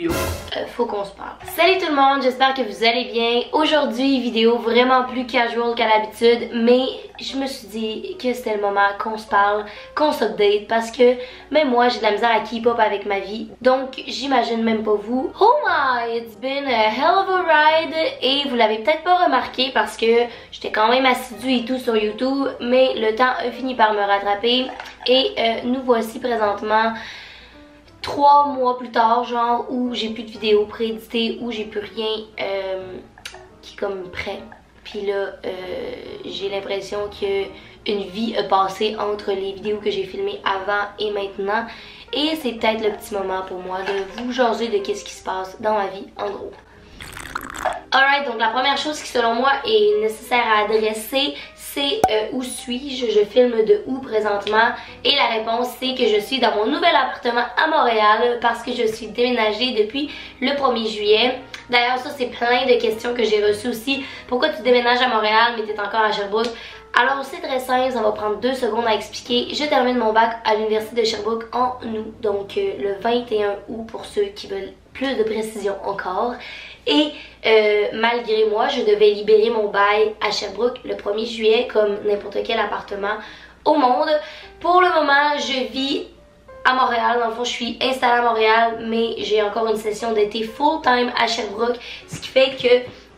Yo, faut qu'on se parle. Salut tout le monde, j'espère que vous allez bien. Aujourd'hui, vidéo vraiment plus casual qu'à l'habitude, mais je me suis dit que c'était le moment qu'on se parle, qu'on s'update, parce que même moi, j'ai de la misère à keep up avec ma vie. Donc, j'imagine même pas vous. Oh my, it's been a hell of a ride, et vous l'avez peut-être pas remarqué parce que j'étais quand même assidue et tout sur YouTube, mais le temps a fini par me rattraper, et nous voici présentement 3 mois plus tard, genre, où j'ai plus de vidéos prééditées, où j'ai plus rien qui est comme prêt. Puis là, j'ai l'impression qu'une vie a passé entre les vidéos que j'ai filmées avant et maintenant. Et c'est peut-être le petit moment pour moi de vous jaser de qu'est-ce qui se passe dans ma vie, en gros. Alright, donc la première chose qui selon moi est nécessaire à adresser, c'est où suis-je, je filme de où présentement, et la réponse c'est que je suis dans mon nouvel appartement à Montréal parce que je suis déménagée depuis le 1er juillet. D'ailleurs ça c'est plein de questions que j'ai reçues aussi. Pourquoi tu déménages à Montréal mais t'es encore à Sherbrooke? Alors c'est très simple, ça va prendre 2 secondes à expliquer. Je termine mon bac à l'université de Sherbrooke en août, donc le 21 août pour ceux qui veulent plus de précision encore. Et malgré moi, je devais libérer mon bail à Sherbrooke le 1er juillet comme n'importe quel appartement au monde. Pour le moment, je vis à Montréal. Dans le fond, je suis installée à Montréal, mais j'ai encore une session d'été full-time à Sherbrooke, ce qui fait que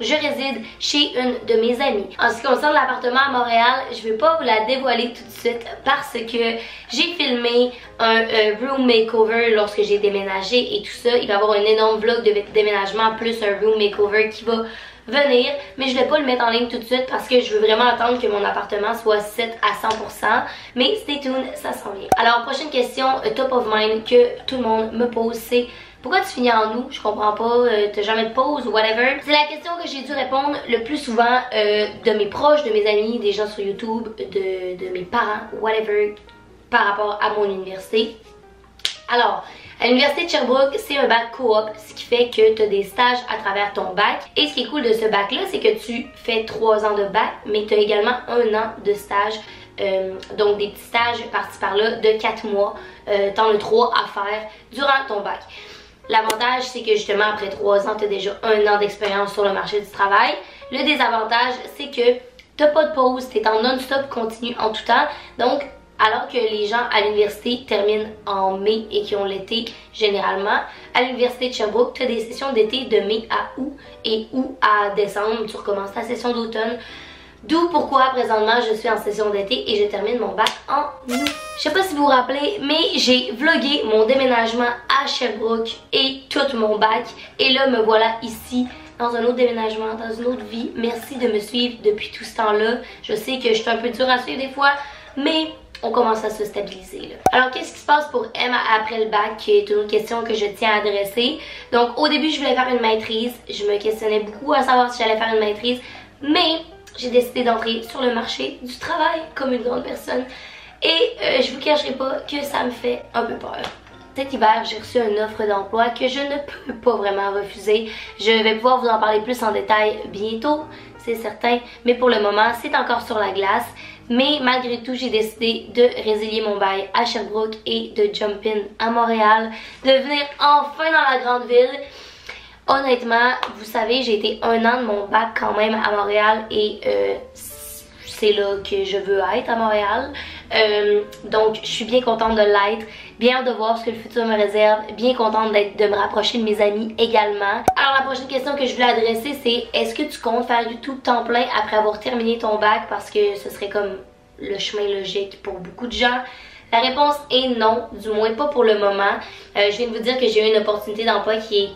je réside chez une de mes amies. En ce qui concerne l'appartement à Montréal, je ne vais pas vous la dévoiler tout de suite parce que j'ai filmé un room makeover lorsque j'ai déménagé et tout ça. Il va y avoir un énorme vlog de déménagement plus un room makeover qui va venir, mais je ne vais pas le mettre en ligne tout de suite parce que je veux vraiment attendre que mon appartement soit set à 100%. Mais stay tuned, ça s'en vient. Alors, prochaine question top of mind que tout le monde me pose, c'est: pourquoi tu finis en août? Je comprends pas, t'as jamais de pause ou whatever. C'est la question que j'ai dû répondre le plus souvent de mes proches, de mes amis, des gens sur YouTube, de mes parents, whatever, par rapport à mon université. Alors, à l'université de Sherbrooke, c'est un bac coop, ce qui fait que tu as des stages à travers ton bac. Et ce qui est cool de ce bac-là, c'est que tu fais 3 ans de bac, mais tu as également 1 an de stage. Donc des petits stages par-ci par-là de 4 mois. Tu en as 3 à faire durant ton bac. L'avantage, c'est que justement, après 3 ans, tu as déjà 1 an d'expérience sur le marché du travail. Le désavantage, c'est que tu n'as pas de pause, tu es en non-stop continu en tout temps. Donc, alors que les gens à l'université terminent en mai et qui ont l'été généralement, à l'université de Sherbrooke, tu as des sessions d'été de mai à août et août à décembre, tu recommences ta session d'automne. D'où pourquoi présentement je suis en session d'été et je termine mon bac en août. Je sais pas si vous vous rappelez, mais j'ai vlogué mon déménagement à Sherbrooke et tout mon bac. Et là me voilà ici dans un autre déménagement, dans une autre vie. Merci de me suivre depuis tout ce temps-là. Je sais que je suis un peu dure à suivre des fois, mais on commence à se stabiliser là. Alors qu'est-ce qui se passe pour Emma après le bac, qui est une autre question que je tiens à adresser. Donc au début je voulais faire une maîtrise, je me questionnais beaucoup à savoir si j'allais faire une maîtrise, mais j'ai décidé d'entrer sur le marché du travail comme une grande personne et je vous cacherai pas que ça me fait un peu peur. Cet hiver, j'ai reçu une offre d'emploi que je ne peux pas vraiment refuser. Je vais pouvoir vous en parler plus en détail bientôt, c'est certain, mais pour le moment, c'est encore sur la glace. Mais malgré tout, j'ai décidé de résilier mon bail à Sherbrooke et de jump in à Montréal, de venir enfin dans la grande ville. Honnêtement, vous savez, j'ai été 1 an de mon bac quand même à Montréal et c'est là que je veux être à Montréal. Donc, je suis bien contente de l'être, bien hâte de voir ce que le futur me réserve, bien contente de me rapprocher de mes amis également. Alors, la prochaine question que je voulais adresser, c'est: est-ce que tu comptes faire YouTube temps plein après avoir terminé ton bac? Parce que ce serait comme le chemin logique pour beaucoup de gens. La réponse est non, du moins pas pour le moment. Je viens de vous dire que j'ai eu une opportunité d'emploi qui est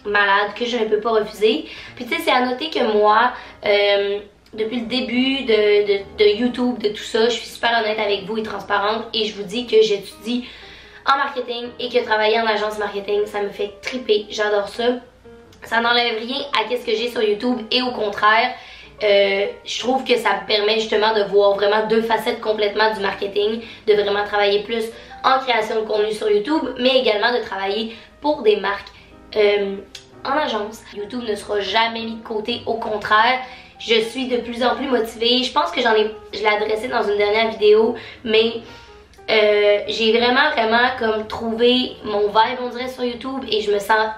malade, que je ne peux pas refuser. Puis tu sais, c'est à noter que moi, depuis le début de YouTube, de tout ça, je suis super honnête avec vous et transparente et je vous dis que j'étudie en marketing et que travailler en agence marketing, ça me fait triper, j'adore ça. Ça n'enlève rien à ce que j'ai sur YouTube et au contraire, je trouve que ça me permet justement de voir vraiment 2 facettes complètement du marketing, de vraiment travailler plus en création de contenu sur YouTube, mais également de travailler pour des marques en agence. YouTube ne sera jamais mis de côté, au contraire. Je suis de plus en plus motivée. Je pense que je l'ai adressé dans une dernière vidéo, mais j'ai vraiment comme trouvé mon vibe, on dirait, sur YouTube et je me sens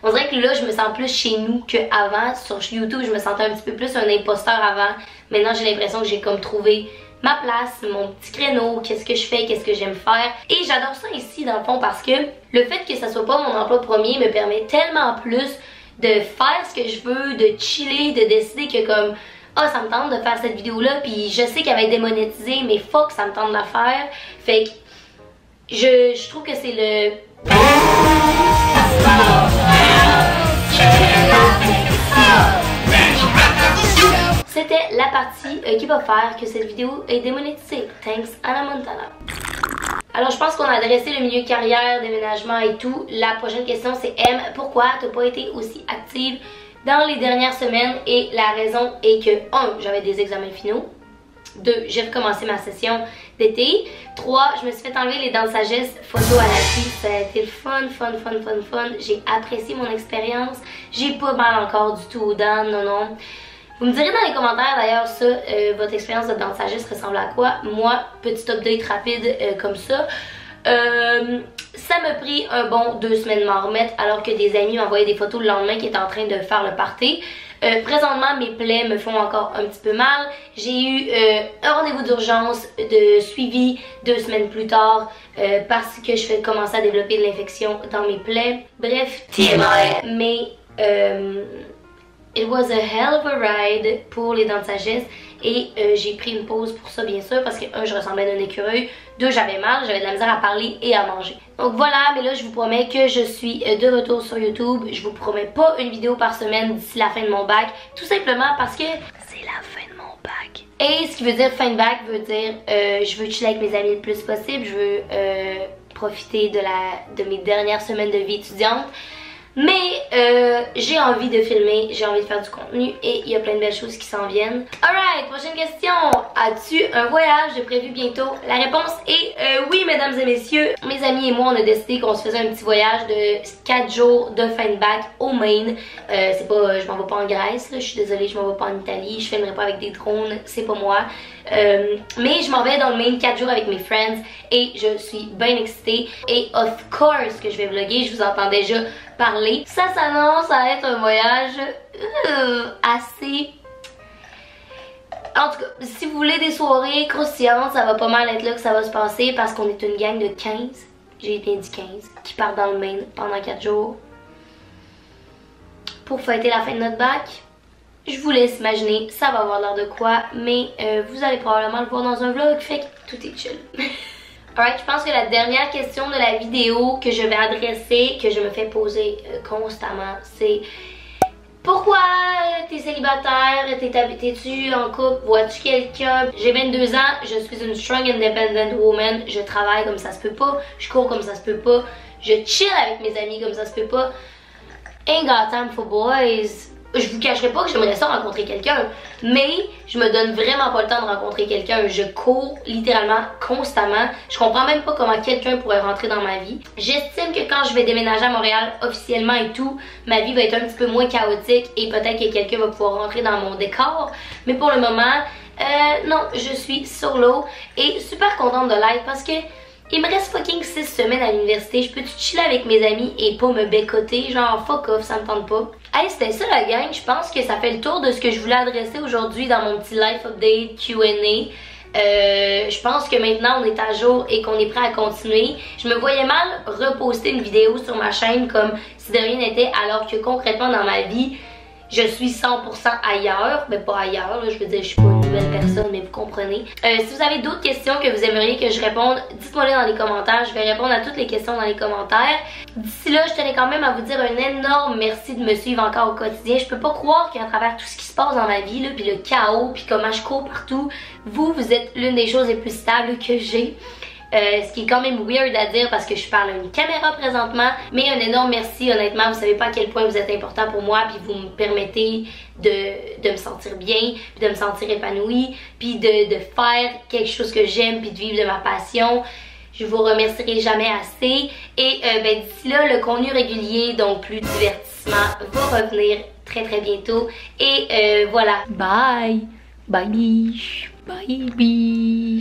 On dirait que là, je me sens plus chez nous qu'avant. Sur YouTube, je me sentais un petit peu plus un imposteur avant. Maintenant, j'ai l'impression que j'ai comme trouvé ma place, mon petit créneau, qu'est-ce que je fais, qu'est-ce que j'aime faire. Et j'adore ça ici, dans le fond, parce que le fait que ça soit pas mon emploi premier me permet tellement plus de faire ce que je veux, de chiller, de décider que comme ah, ça me tente de faire cette vidéo-là, puis je sais qu'elle va être démonétisée, mais fuck, ça me tente de la faire. Fait que je trouve que c'est le... C'était la partie qui va faire que cette vidéo est démonétisée. Thanks Hannah Montana. Alors je pense qu'on a adressé le milieu carrière, déménagement et tout. La prochaine question c'est M, pourquoi t'as pas été aussi active dans les dernières semaines? Et la raison est que 1, j'avais des examens finaux. 2, j'ai recommencé ma session d'été. 3, je me suis fait enlever les dents de sagesse photo à l'appui. Ça a été fun. J'ai apprécié mon expérience. J'ai pas mal encore du tout aux dents, non. Vous me direz dans les commentaires d'ailleurs ça, votre expérience de dents de sagesse ressemble à quoi? Moi, petit update rapide comme ça. Ça m'a pris un bon 2 semaines de m'en remettre alors que des amis m'envoyaient des photos le lendemain qui étaient en train de faire le party. Présentement, mes plaies me font encore un petit peu mal. J'ai eu un rendez-vous d'urgence de suivi 2 semaines plus tard parce que je vais commencer à développer de l'infection dans mes plaies. Bref, TMI. Mais it was a hell of a ride pour les dents de sagesse et j'ai pris une pause pour ça bien sûr parce que 1, je ressemblais à un écureuil, 2, j'avais mal, j'avais de la misère à parler et à manger. Donc voilà, mais là je vous promets que je suis de retour sur YouTube. Je vous promets pas une vidéo par semaine d'ici la fin de mon bac, tout simplement parce que c'est la fin de mon bac. Et ce qui veut dire fin de bac veut dire je veux chiller avec mes amis le plus possible, je veux profiter de mes dernières semaines de vie étudiante. Mais j'ai envie de filmer, j'ai envie de faire du contenu et il y a plein de belles choses qui s'en viennent. Alright, prochaine question. As-tu un voyage de prévu bientôt? La réponse est oui, mesdames et messieurs. Mes amis et moi, on a décidé qu'on se faisait un petit voyage de 4 jours de fin de bac au Maine. C'est pas, je m'en vais pas en Grèce, là, je suis désolée, je m'en vais pas en Italie, je filmerai pas avec des drones, c'est pas moi. Mais je m'en vais dans le Maine 4 jours avec mes friends et je suis bien excitée. Et of course que je vais vlogger, je vous entends déjà parler. Ça s'annonce à être un voyage assez... En tout cas, si vous voulez des soirées croustillantes, ça va pas mal être là que ça va se passer parce qu'on est une gang de 15, j'ai bien dit 15, qui part dans le Maine pendant 4 jours pour fêter la fin de notre bac. Je vous laisse imaginer, ça va avoir l'air de quoi, mais vous allez probablement le voir dans un vlog, fait que tout est chill. Alright, je pense que la dernière question de la vidéo que je vais adresser, que je me fais poser constamment, c'est pourquoi t'es célibataire, t'es-tu en couple, vois-tu quelqu'un? J'ai 22 ans, je suis une strong independent woman, je travaille comme ça se peut pas, je cours comme ça se peut pas, je chill avec mes amis comme ça se peut pas. Ain't got time for boys. Je vous cacherai pas que j'aimerais ça rencontrer quelqu'un, mais je me donne vraiment pas le temps de rencontrer quelqu'un. Je cours littéralement constamment. Je comprends même pas comment quelqu'un pourrait rentrer dans ma vie. J'estime que quand je vais déménager à Montréal officiellement et tout, ma vie va être un petit peu moins chaotique et peut-être que quelqu'un va pouvoir rentrer dans mon décor. Mais pour le moment, non, je suis solo et super contente de l'être parce que il me reste fucking 6 semaines à l'université. Je peux chiller avec mes amis et pas me bécoter. Genre, fuck off, ça me tente pas. Hey, c'était ça la gang. Je pense que ça fait le tour de ce que je voulais adresser aujourd'hui dans mon petit life update Q&A. Je pense que maintenant on est à jour et qu'on est prêt à continuer. Je me voyais mal reposter une vidéo sur ma chaîne comme si de rien n'était alors que concrètement dans ma vie, je suis 100% ailleurs, mais pas ailleurs, là, je veux dire, je suis pas une nouvelle personne, mais vous comprenez. Si vous avez d'autres questions que vous aimeriez que je réponde, dites-moi-les dans les commentaires, je vais répondre à toutes les questions dans les commentaires. D'ici là, je tenais quand même à vous dire un énorme merci de me suivre encore au quotidien. Je peux pas croire qu'à travers tout ce qui se passe dans ma vie, là, puis le chaos, puis comment je cours partout, vous êtes l'une des choses les plus stables que j'ai. Ce qui est quand même weird à dire parce que je parle à une caméra présentement, mais un énorme merci, honnêtement, vous savez pas à quel point vous êtes important pour moi, puis vous me permettez de me sentir bien, puis de me sentir épanouie, puis de faire quelque chose que j'aime, puis de vivre de ma passion. Je vous remercierai jamais assez. Et ben, d'ici là, le contenu régulier, donc plus divertissement, va revenir très très bientôt. Et voilà. Bye! Bye! Bye! Bye!